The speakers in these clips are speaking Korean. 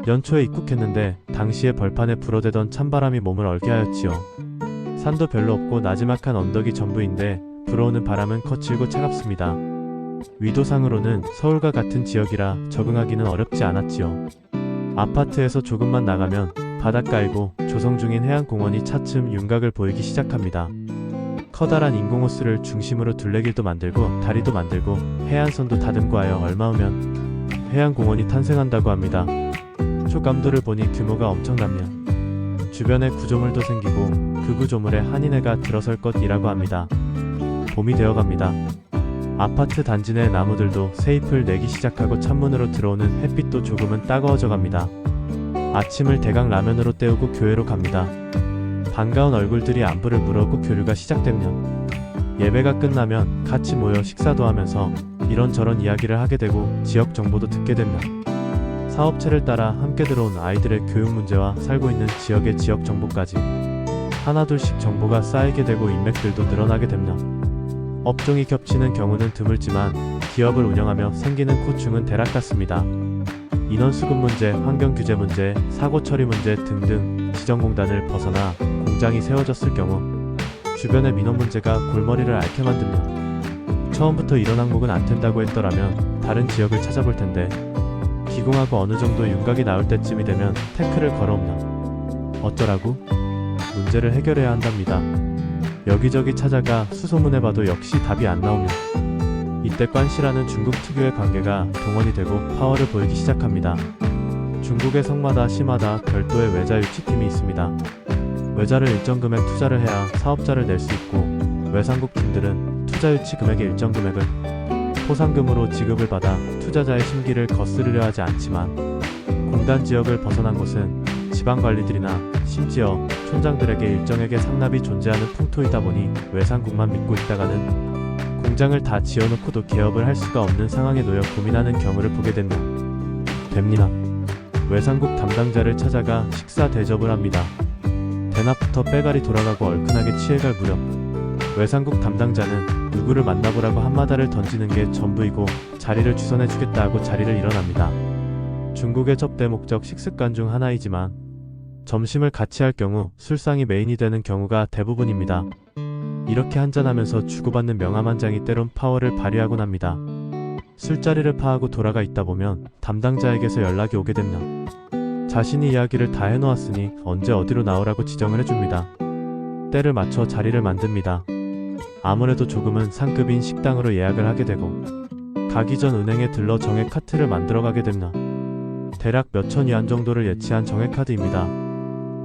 연초에 입국했는데 당시에 벌판에 불어대던 찬바람이 몸을 얼게 하였지요. 산도 별로 없고 나지막한 언덕이 전부인데 불어오는 바람은 거칠고 차갑습니다. 위도상으로는 서울과 같은 지역이라 적응하기는 어렵지 않았지요. 아파트에서 조금만 나가면 바닷가이고 조성 중인 해안공원이 차츰 윤곽을 보이기 시작합니다. 커다란 인공호수를 중심으로 둘레길도 만들고 다리도 만들고 해안선도 다듬고 하여 얼마 후면 해안공원이 탄생한다고 합니다. 초감도를 보니 규모가 엄청나며 주변에 구조물도 생기고 그 구조물에 한인회가 들어설 것이라고 합니다. 봄이 되어갑니다. 아파트 단지 내 나무들도 새잎을 내기 시작하고 창문으로 들어오는 햇빛도 조금은 따가워져 갑니다. 아침을 대강 라면으로 때우고 교회로 갑니다. 반가운 얼굴들이 안부를 물어오고 교류가 시작되면 예배가 끝나면 같이 모여 식사도 하면서 이런저런 이야기를 하게 되고 지역 정보도 듣게 되면 사업체를 따라 함께 들어온 아이들의 교육 문제와 살고 있는 지역의 지역 정보까지 하나둘씩 정보가 쌓이게 되고 인맥들도 늘어나게 되면 업종이 겹치는 경우는 드물지만 기업을 운영하며 생기는 고충은 대략 같습니다. 인원 수급 문제, 환경 규제 문제, 사고 처리 문제 등등 지정공단을 벗어나 공장이 세워졌을 경우 주변의 민원 문제가 골머리를 앓게 만들며 처음부터 이런 항목은 안 된다고 했더라면 다른 지역을 찾아볼 텐데 기공하고 어느 정도 윤곽이 나올 때쯤이 되면 태클을 걸어오며 어쩌라고? 문제를 해결해야 한답니다. 여기저기 찾아가 수소문해봐도 역시 답이 안 나오며 이때 관시라는 중국 특유의 관계가 동원이 되고 파워를 보이기 시작합니다. 중국의 성마다 시마다 별도의 외자 유치팀이 있습니다. 외자를 일정 금액 투자를 해야 사업자를 낼 수 있고 외상국 팀들은 투자 유치 금액의 일정 금액을 포상금으로 지급을 받아 투자자의 심기를 거스르려 하지 않지만 공단 지역을 벗어난 곳은 지방관리들이나 심지어 촌장들에게 일정액의 상납이 존재하는 풍토이다 보니 외상국만 믿고 있다가는 공장을 다 지어놓고도 개업을 할 수가 없는 상황에 놓여 고민하는 경우를 보게 됩니다. 외상국 담당자를 찾아가 식사 대접을 합니다. 대낮부터 빼갈이 돌아가고 얼큰하게 취해갈 무렵 외상국 담당자는 누구를 만나보라고 한마다를 던지는 게 전부이고 자리를 주선해주겠다 하고 자리를 일어납니다. 중국의 접대 목적 식습관 중 하나이지만 점심을 같이 할 경우 술상이 메인이 되는 경우가 대부분입니다. 이렇게 한잔하면서 주고받는 명함 한 장이 때론 파워를 발휘하곤 합니다. 술자리를 파하고 돌아가 있다 보면 담당자에게서 연락이 오게 됩니다. 자신이 이야기를 다 해놓았으니 언제 어디로 나오라고 지정을 해줍니다. 때를 맞춰 자리를 만듭니다. 아무래도 조금은 상급인 식당으로 예약을 하게 되고 가기 전 은행에 들러 정액 카트를 만들어 가게 됩니다. 대략 몇천 위안 정도를 예치한 정액 카드입니다.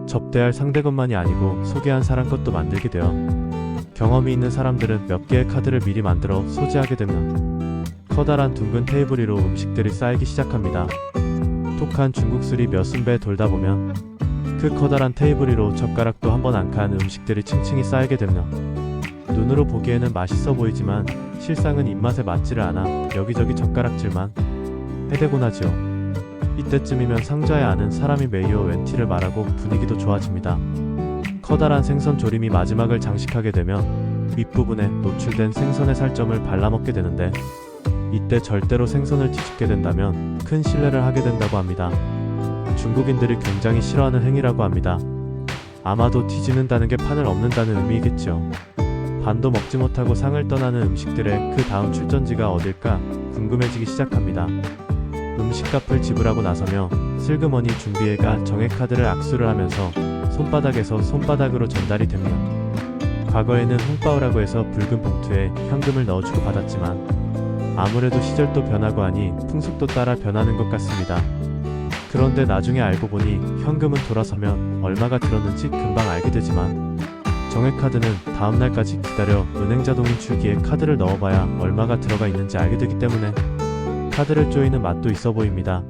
접대할 상대 것만이 아니고 소개한 사람 것도 만들게 되어 경험이 있는 사람들은 몇 개의 카드를 미리 만들어 소지하게 됩니다. 커다란 둥근 테이블 위로 음식들이 쌓이기 시작합니다. 톡한 중국술이 몇 순배 돌다 보면 그 커다란 테이블 위로 젓가락도 한 번 안 칸 음식들이 층층이 쌓이게 됩니다. 눈으로 보기에는 맛있어 보이지만 실상은 입맛에 맞지를 않아 여기저기 젓가락질만 해대곤 하지요. 이때쯤이면 상자에 아는 사람이 메이어 웬티를 말하고 분위기도 좋아집니다. 커다란 생선 조림이 마지막을 장식하게 되면 윗부분에 노출된 생선의 살점을 발라먹게 되는데 이때 절대로 생선을 뒤집게 된다면 큰 실례를 하게 된다고 합니다. 중국인들이 굉장히 싫어하는 행위라고 합니다. 아마도 뒤집는다는 게 판을 엎는다는 의미이겠죠. 반도 먹지 못하고 상을 떠나는 음식들의 그 다음 출전지가 어딜까 궁금해지기 시작합니다. 음식값을 지불하고 나서며 슬그머니 준비해가 정액카드를 악수를 하면서 손바닥에서 손바닥으로 전달이 됩니다. 과거에는 홍바오라고 해서 붉은 봉투에 현금을 넣어주고 받았지만 아무래도 시절도 변하고 하니 풍습도 따라 변하는 것 같습니다. 그런데 나중에 알고 보니 현금은 돌아서면 얼마가 들었는지 금방 알게 되지만 정액카드는 다음날까지 기다려 은행 자동인 출기에 카드를 넣어봐야 얼마가 들어가 있는지 알게 되기 때문에 카드를 조이는 맛도 있어 보입니다.